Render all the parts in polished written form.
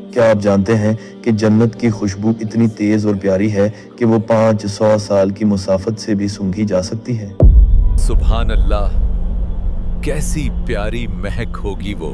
क्या आप जानते हैं कि जन्नत की खुशबू इतनी तेज और प्यारी है कि वो 500 साल की मुसाफत से भी सूंघी जा सकती है। सुभान अल्लाह, कैसी प्यारी महक होगी वो।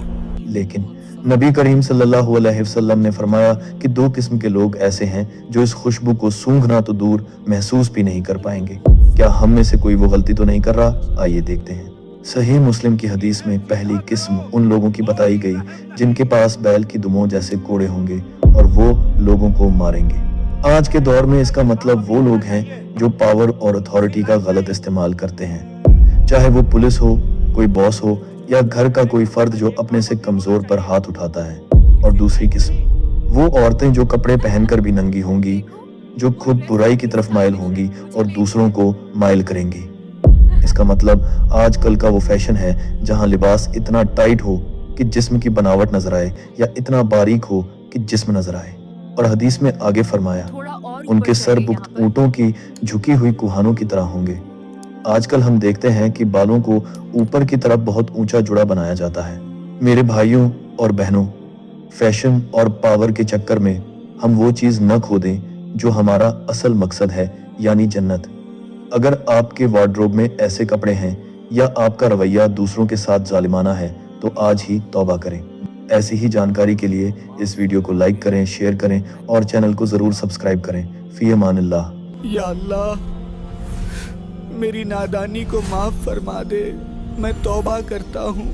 लेकिन नबी करीम सल्लल्लाहु अलैहि वसल्लम ने फरमाया कि दो किस्म के लोग ऐसे हैं जो इस खुशबू को सूंघना तो दूर महसूस भी नहीं कर पाएंगे। क्या हम में से कोई वो गलती तो नहीं कर रहा? आइए देखते हैं। सही मुस्लिम की हदीस में पहली किस्म उन लोगों की बताई गई जिनके पास बैल की दुमों जैसे कोड़े होंगे और वो लोगों को मारेंगे। आज के दौर में इसका मतलब वो लोग हैं जो पावर और अथॉरिटी का गलत इस्तेमाल करते हैं, चाहे वो पुलिस हो, कोई बॉस हो या घर का कोई फर्द जो अपने से कमजोर पर हाथ उठाता है। और दूसरी किस्म वो औरतें जो कपड़े पहनकर भी नंगी होंगी, जो खुद बुराई की तरफ माइल होंगी और दूसरों को माइल करेंगी। इसका मतलब आजकल का वो फैशन है जहां लिबास इतना टाइट हो कि जिस्म की बनावट नजर आए या इतना बारीक हो कि जिस्म नजर आए। और हदीस में आगे फरमाया, उनके सर पुख्त ऊंटों की झुकी हुई कुहानों की तरह होंगे। आजकल हम देखते हैं कि बालों को ऊपर की तरफ बहुत ऊंचा जुड़ा बनाया जाता है। मेरे भाइयों और बहनों, फैशन और पावर के चक्कर में हम वो चीज न खो दें जो हमारा असल मकसद है, यानी जन्नत। अगर आपके वार्डरोब में ऐसे कपड़े हैं या आपका रवैया दूसरों के साथ जालिमाना है तो आज ही तौबा करें। ऐसी ही जानकारी के लिए इस वीडियो को लाइक करें, शेयर करें और चैनल को जरूर सब्सक्राइब करें। फी अमानिल्लाह। या अल्लाह, मेरी नादानी को माफ फरमा दे, मैं तौबा करता हूँ।